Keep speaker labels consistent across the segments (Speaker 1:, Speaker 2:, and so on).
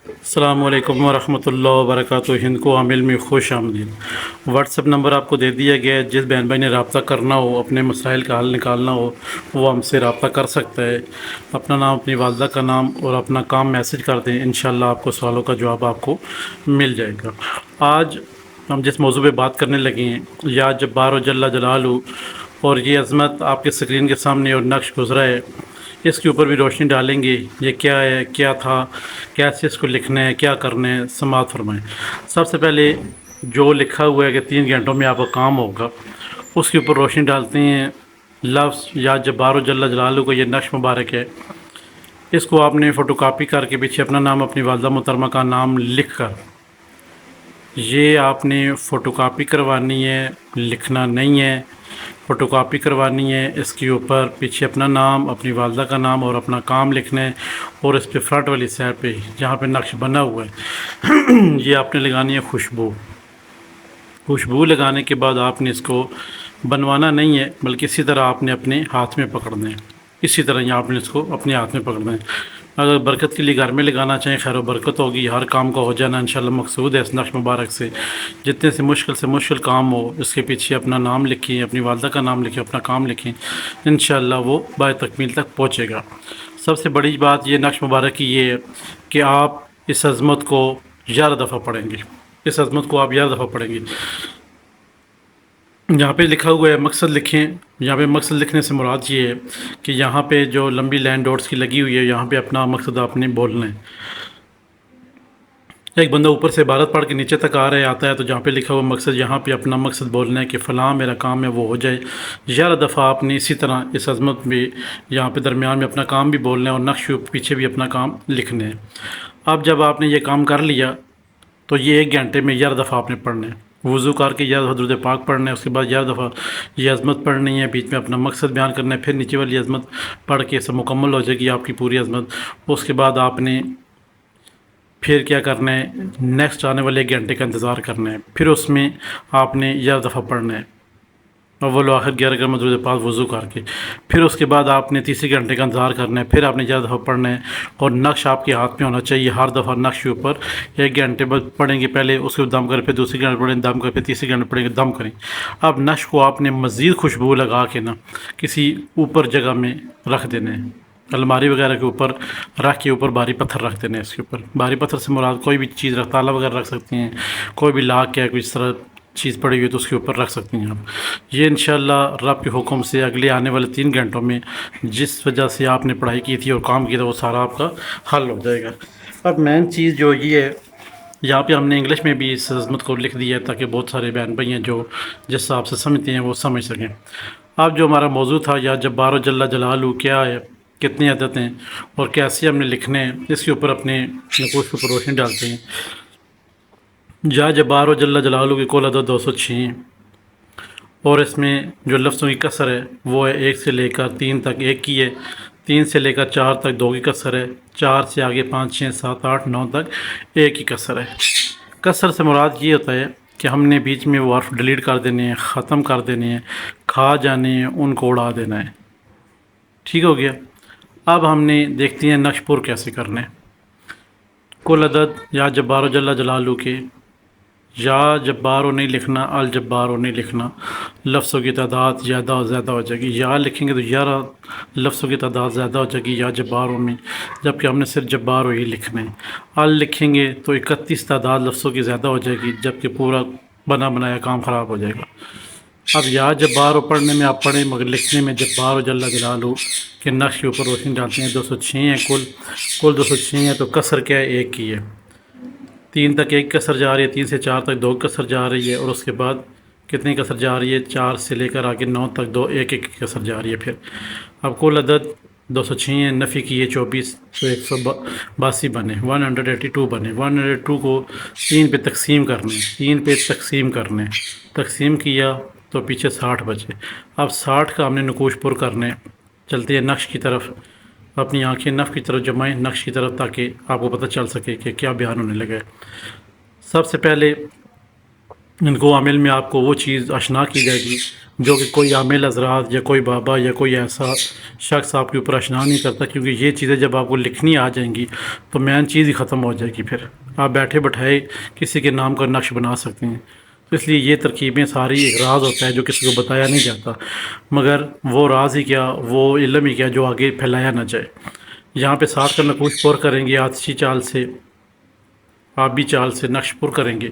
Speaker 1: السلام علیکم ورحمۃ اللہ وبرکاتہ۔ ہند کو عامل میں خوش آمدید۔ واٹس ایپ نمبر آپ کو دے دیا گیا ہے، جس بہن بھائی نے رابطہ کرنا ہو، اپنے مسائل کا حل نکالنا ہو، وہ ہم سے رابطہ کر سکتا ہے۔ اپنا نام، اپنی والدہ کا نام اور اپنا کام میسج کر دیں، انشاءاللہ آپ کو سوالوں کا جواب آپ کو مل جائے گا۔ آج ہم جس موضوع پہ بات کرنے لگے ہیں، یا جبار و جل جلالہ، اور یہ عظمت آپ کے اسکرین کے سامنے اور نقش گزرا ہے، اس کے اوپر بھی روشنی ڈالیں گے۔ یہ کیا ہے، کیا تھا، کیسے اس کو لکھنا ہے، کیا کرنا ہے، سماعت فرمائیں۔ سب سے پہلے جو لکھا ہوا ہے کہ 3 گھنٹوں میں آپ کا کام ہوگا، اس کے اوپر روشنی ڈالتے ہیں۔ لفظ یا جبار و جل جلالہ کو یہ نقش مبارک ہے، اس کو آپ نے فوٹو کاپی کر کے پیچھے اپنا نام، اپنی والدہ محترمہ کا نام لکھ کر، یہ آپ نے فوٹو کاپی کروانی ہے، لکھنا نہیں ہے۔ فوٹو کاپی کروانی ہے، اس کے اوپر پیچھے اپنا نام، اپنی والدہ کا نام اور اپنا کام لکھنا ہے، اور اس پہ فرنٹ والی سائڈ پہ جہاں پہ نقش بنا ہوا ہے یہ آپ نے لگانی ہے خوشبو۔ خوشبو لگانے کے بعد آپ نے اس کو بنوانا نہیں ہے، بلکہ اسی طرح آپ نے اپنے ہاتھ میں پکڑنا ہے۔ اسی طرح آپ نے اس کو اپنے ہاتھ میں پکڑنا ہے۔ اگر برکت کے لیے گھر میں لگانا چاہیں، خیر و برکت ہوگی، ہر کام کا ہو جانا انشاءاللہ مقصود ہے اس نقش مبارک سے۔ جتنے سے مشکل کام ہو، اس کے پیچھے اپنا نام لکھیں، اپنی والدہ کا نام لکھیں، اپنا کام لکھیں، انشاءاللہ وہ بائے تکمیل تک پہنچے گا۔ سب سے بڑی بات یہ نقش مبارک کی یہ ہے کہ آپ اس عظمت کو 11 دفعہ پڑھیں گے۔ اس عظمت کو آپ 11 دفعہ پڑھیں گے۔ یہاں پہ لکھا ہوا ہے مقصد لکھیں۔ یہاں پہ مقصد لکھنے سے مراد یہ ہے کہ یہاں پہ جو لمبی لائن ڈاٹس کی لگی ہوئی ہے، یہاں پہ اپنا مقصد آپ نے بولنا ہے۔ ایک بندہ اوپر سے عبارت پڑھ کے نیچے تک آتا ہے، تو جہاں پہ لکھا ہوا مقصد، یہاں پہ اپنا مقصد بولنا ہے کہ فلاں میرا کام ہے، وہ ہو جائے۔ 11 دفعہ آپ نے اسی طرح اس عظمت میں یہاں پہ درمیان میں اپنا کام بھی بولنا ہے، اور نقش پیچھے بھی اپنا کام لکھنا ہے۔ اب جب آپ نے یہ کام کر لیا، تو یہ 1 گھنٹے میں 11 دفعہ آپ نے پڑھنا ہے۔ وضو کر کے 11 دفعہ درود پاک پڑھنا ہے، اس کے بعد 11 دفعہ یہ عظمت پڑھنی ہے، بیچ میں اپنا مقصد بیان کرنا ہے، پھر نیچے والی عظمت پڑھ کے سب مکمل ہو جائے گی آپ کی پوری عظمت۔ اس کے بعد آپ نے پھر کیا کرنا ہے، نیکسٹ آنے والے 1 گھنٹے کا انتظار کرنا ہے۔ پھر اس میں آپ نے 11 دفعہ پڑھنا ہے، اول و آخر 11 کرم درود پاک وضو کر کے۔ پھر اس کے بعد آپ نے تیسرے گھنٹے کا انتظار کرنا ہے، پھر آپ نے 11 دفعہ پڑھنا ہے، اور نقش آپ کے ہاتھ میں ہونا چاہیے۔ ہر دفعہ نقش کے اوپر 1 گھنٹے بعد پڑھیں گے، پہلے اس کو دم کریں، پھر دوسری گھنٹے پڑھیں دم کریں، پھر تیسری گھنٹے پڑھیں گے دم کریں۔ اب نقش کو آپ نے مزید خوشبو لگا کے کسی اوپر جگہ میں رکھ دینا ہے، الماری وغیرہ کے اوپر رکھ کے، اوپر بھاری پتھر رکھ دینے ہیں۔ اس کے اوپر بھاری پتھر سے مراد کوئی بھی چیز تالا وغیرہ رکھ سکتی ہیں، کوئی بھی لاک یا کوئی اس طرح چیز پڑی ہوئی تو اس کے اوپر رکھ سکتی ہیں آپ۔ یہ انشاءاللہ رب کے حکم سے اگلے آنے والے 3 گھنٹوں میں جس وجہ سے آپ نے پڑھائی کی تھی اور کام کیا تھا، وہ سارا آپ کا حل ہو جائے گا۔ اب مین چیز جو یہ ہے، یہاں پہ ہم نے انگلش میں بھی اس عظمت کو لکھ دیا ہے، تاکہ بہت سارے بہن بھائی ہیں جو جس حساب سے سمجھتے ہیں وہ سمجھ سکیں۔ اب جو ہمارا موضوع تھا، یا جبار و جل جلالہ کیا ہے، کتنی عددیں اور کیسے ہم نے لکھنے ہیں، اس کے اوپر اپنے نقوش کے اوپر روشنی ڈالتے ہیں۔ یا جبار و جل جلالہ کی کل عدد 206 ہیں، اور اس میں جو لفظوں کی کسر ہے وہ ہے 1 سے لے کر 3 تک 1 کی ہے، 3 سے لے کر 4 تک 2 کی کسر ہے، 4 سے آگے 5 6 7 8 9 تک 1 کی کسر ہے۔ کسر سے مراد یہ ہوتا ہے کہ ہم نے بیچ میں وہ حرف ڈیلیٹ کر دینے ہیں، ختم کر دینے ہیں، کھا جانے ہیں، ان کو اڑا دینا ہے۔ ٹھیک ہو گیا۔ اب ہم نے دیکھتے ہیں نقش پر کیسے کرنے ہیں۔ کل عدد یا جبار و جل جلالہ کے، یا جبارو نہیں لکھنا، الجبارو نہیں لکھنا، لفظوں کی تعداد زیادہ ہو جائے گی۔ یا لکھیں گے تو 11 لفظوں کی تعداد زیادہ ہو جائے گی یا جباروں میں، جبکہ ہم نے صرف جبارو ہی لکھنا ہے۔ ال لکھیں گے تو 31 تعداد لفظوں کی زیادہ ہو جائے گی، جبکہ پورا بنا بنایا کام خراب ہو جائے گا۔ اب یا جبارو پڑھنے میں آپ پڑھیں، مگر لکھنے میں جبار و جل جلالہ کے نقش کے اوپر روشنی ڈالتے ہیں۔ 206 ہیں کل 206 ہیں، تو کسر کیا ہے، 1 کی ہے۔ 3 تک 1 کسر جا رہی ہے، 3 سے 4 تک 2 کسر جا رہی ہے، اور اس کے بعد کتنی کسر جا رہی ہے، 4 سے لے کر آگے 9 تک 2 1 1 کسر جا رہی ہے۔ پھر اب کل عدد 206 ہیں، نفی کی ہے 24، تو 182 بنے، 182 بنے۔ 182 کو 3 پہ تقسیم کرنے، 3 پہ تقسیم کرنے، تقسیم کیا تو پیچھے 60 بچے۔ اب 60 کا ہم نے نقوش پر کرنے، چلتے ہیں نقش کی طرف، اپنی آنکھیں نف کی طرف جمائیں، نقش کی طرف، تاکہ آپ کو پتہ چل سکے کہ کیا بیان ہونے لگا ہے۔ سب سے پہلے ان کو عامل میں آپ کو وہ چیز اشنا کی جائے گی جو کہ کوئی عامل حضرات یا کوئی بابا یا کوئی ایسا شخص آپ کے اوپر اشنا نہیں کرتا، کیونکہ یہ چیزیں جب آپ کو لکھنی آ جائیں گی تو مین چیز ہی ختم ہو جائے گی، پھر آپ بیٹھے بٹھائے کسی کے نام کا نقش بنا سکتے ہیں۔ تو اس لیے یہ ترکیبیں ساری ایک راز ہوتا ہے جو کسی کو بتایا نہیں جاتا، مگر وہ راز ہی کیا، وہ علم ہی کیا جو آگے پھیلایا نہ جائے۔ یہاں پہ 60 کا نقوش پر کریں گے آتشی چال سے، آبی چال سے نقش پر کریں گے۔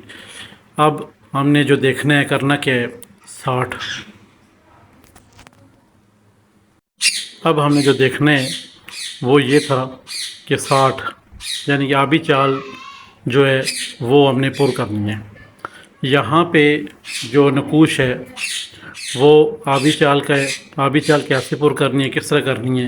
Speaker 1: اب ہم نے جو دیکھنا ہے کرنا کیا ہے 60، اب ہم نے جو دیکھنا ہے وہ یہ تھا کہ 60 یعنی کہ آبی چال جو ہے وہ ہم نے پر کرنی ہے۔ یہاں پہ جو نقوش ہے وہ آبی چال کا ہے، آبی چال کیسے پر کرنی ہے، کس طرح کرنی ہے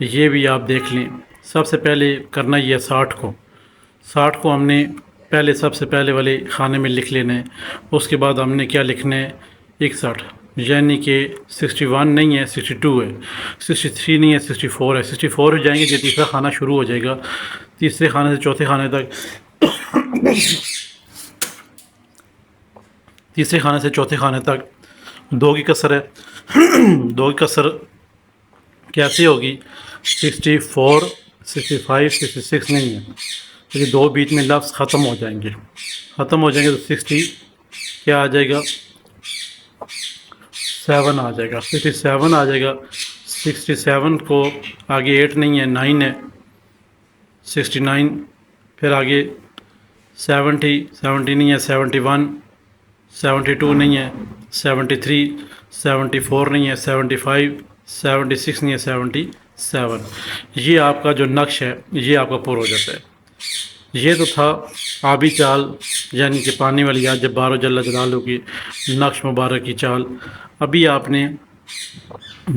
Speaker 1: یہ بھی آپ دیکھ لیں۔ سب سے پہلے کرنا یہ 60 کو ہم نے پہلے سب سے پہلے والے خانے میں لکھ لینا ہے۔ اس کے بعد ہم نے کیا لکھنا ہے 61، یعنی کہ 61 نہیں ہے 62 ہے، 63 نہیں ہے 64 ہے، 64 ہو جائیں گے جو تیسرا خانہ شروع ہو جائے گا، تیسرے خانے سے چوتھے خانے تک، تیسرے خانے سے چوتھے خانے تک 2 کی کسر ہے۔ 2 کی کسر کیسے ہوگی 64 65 66 نہیں ہے، یہ 2 بیچ میں لفظ ختم ہو جائیں گے، ختم ہو جائیں گے تو 60 کیا آ جائے گا 7 آ جائے گا، 67 آ جائے گا۔ 67 کو آگے 8 نہیں ہے 9 ہے، 69 پھر آگے 70 نہیں ہے 71، 72 نہیں ہے 73، 74 نہیں ہے 75، 76 نہیں ہے 77۔ یہ آپ کا جو نقش ہے یہ آپ کا پر ہو جاتا ہے۔ یہ تو تھا آبی چال یعنی کہ پانی والی یاد جبار و جل جلالہ کی نقش مبارک کی چال۔ ابھی آپ نے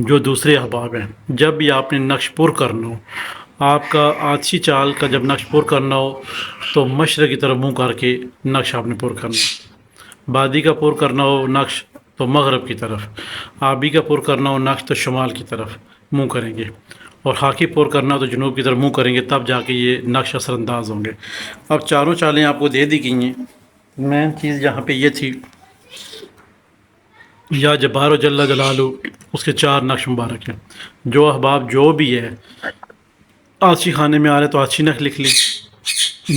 Speaker 1: جو دوسرے احباب ہیں جب بھی آپ نے نقش پر کرنا ہو، آپ کا آتشی چال کا جب نقش پر کرنا ہو تو مشرق کی طرف منہ کر کے نقش آپ نے پر کرنا، بادی کا پر کرنا ہو نقش تو مغرب کی طرف، آبی کا پر کرنا ہو نقش تو شمال کی طرف منہ کریں گے، اور خاکی پر کرنا ہو تو جنوب کی طرف منہ کریں گے، تب جا کے یہ نقش اثر انداز ہوں گے۔ اب چاروں چالیں آپ کو دے دی گئی ہیں، مین چیز یہاں پہ یہ تھی یا جبار و جل جلالہ اس کے 4 نقش مبارک ہیں۔ جو احباب جو بھی ہے آتشی خانے میں آ رہے تو آتشی نقش لکھ لیں،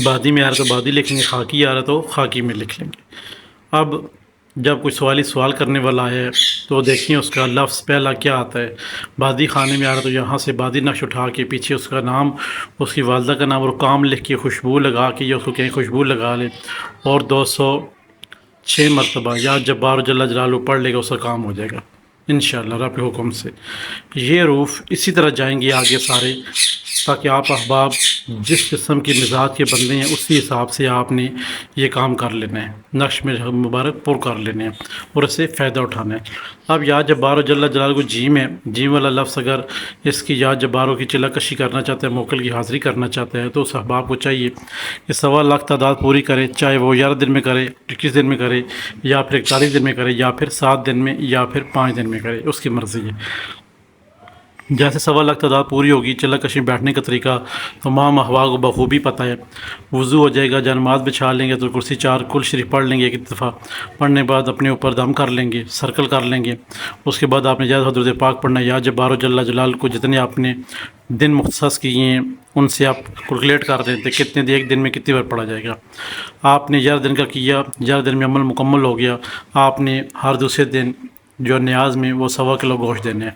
Speaker 1: بادی میں آ رہا تو بادی لکھ لیں، خاکی آ رہا تو خاکی میں لکھ لیں گے۔ اب جب کوئی سوال کرنے والا ہے تو دیکھیں اس کا لفظ پہلا کیا آتا ہے۔ بادی خانے میں آ رہا تو یہاں سے بادی نقش اٹھا کے پیچھے اس کا نام، اس کی والدہ کا نام اور کام لکھ کے خوشبو لگا کے یا اس کو کہیں خوشبو لگا لے اور 206 مرتبہ یا جبار جل جلالہ پڑھ لے گا، اس کا کام ہو جائے گا انشاءاللہ رب کے حکم سے۔ یہ حروف اسی طرح جائیں گے آگے سارے، تاکہ آپ احباب جس قسم کے مزاج کے بندے ہیں اسی حساب سے آپ نے یہ کام کر لینا ہے، نقش میں مبارک پر کر لینے ہیں اور اس سے فائدہ اٹھانا ہے۔ اب یا جبار و جل جلالہ کو جیم ہے، جیم والا لفظ اگر اس کی یا جباروں کی چلا کشی کرنا چاہتا ہے، موکل کی حاضری کرنا چاہتا ہے تو اس احباب کو چاہیے کہ 1.25 لاکھ تعداد پوری کرے، چاہے وہ 11 دن میں کرے، 21 دن میں کرے، یا پھر 41 دن میں کرے، یا پھر 7 دن میں، یا پھر 5 دن میں کرے، اس کی مرضی ہے۔ جیسے 1.25 لاکھ تعداد پوری ہوگی، چلا کشی بیٹھنے کا طریقہ تمام احوال کو بخوبی پتہ ہے۔ وضو ہو جائے گا، جنماز بچھا لیں گے تو کرسی 4 کل شریف پڑھ لیں گے، ایک دفعہ پڑھنے کے بعد اپنے اوپر دم کر لیں گے، سرکل کر لیں گے۔ اس کے بعد آپ نے جیسے حضرت پاک پڑھنا ہے، یا جبار و جل جلالہ کو جتنے آپ نے دن مختص کیے ہیں ان سے آپ کیلکولیٹ کر دیں تو کتنے ایک دن میں کتنی بار پڑھا جائے گا۔ آپ نے 11 دن کا کیا، 11 دن میں عمل مکمل ہو گیا، آپ نے ہر دوسرے دن جو نیاز میں وہ 1.25 کلو گوشت دینا ہے۔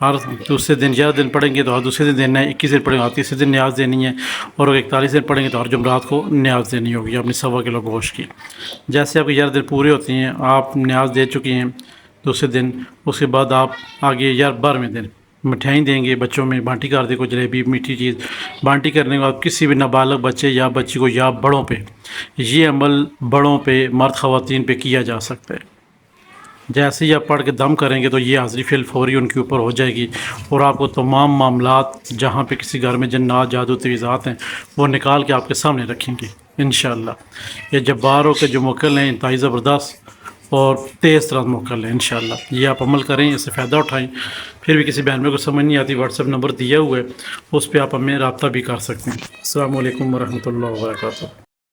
Speaker 1: ہر دوسرے دن 11 دن پڑھیں گے تو ہر دوسرے دن دینا ہے، 21 دن پڑھیں گے ہر تیسرے دن نیاز دینی ہے، اور 41 دن پڑھیں گے تو ہر جمعرات کو نیاز دینی ہوگی اپنی 1.25 کلو گوشت کی۔ جیسے آپ کے 11 دن پورے ہوتے ہیں، آپ نیاز دے چکے ہیں دوسرے دن، اس کے بعد آپ آگے 12ویں دن مٹھائی دیں گے، بچوں میں بانٹی کر دیں، کوئی جلیبی میٹھی چیز بانٹی کرنے کے بعد کسی بھی نابالغ بچے یا بچی کو یا بڑوں پہ، یہ عمل بڑوں پہ مرد خواتین پہ کیا جا سکتا ہے۔ جیسے ہی آپ پڑھ کے دم کریں گے تو یہ حاضری فی الفوری ان کے اوپر ہو جائے گی، اور آپ کو تمام معاملات جہاں پہ کسی گھر میں جنات جادو تویزات ہیں وہ نکال کے آپ کے سامنے رکھیں گے انشاءاللہ۔ یہ جباروں کے جو موکل ہیں انتہائی زبردست اور تیز ترین موکل ہیں انشاءاللہ، یہ آپ عمل کریں، اس سے فائدہ اٹھائیں۔ پھر بھی کسی بہن میں کو سمجھ نہیں آتی، واٹس ایپ نمبر دیا ہوا ہے، اس پہ آپ ہمیں رابطہ بھی کر سکتے ہیں۔ السلام علیکم ورحمۃ اللہ وبرکاتہ۔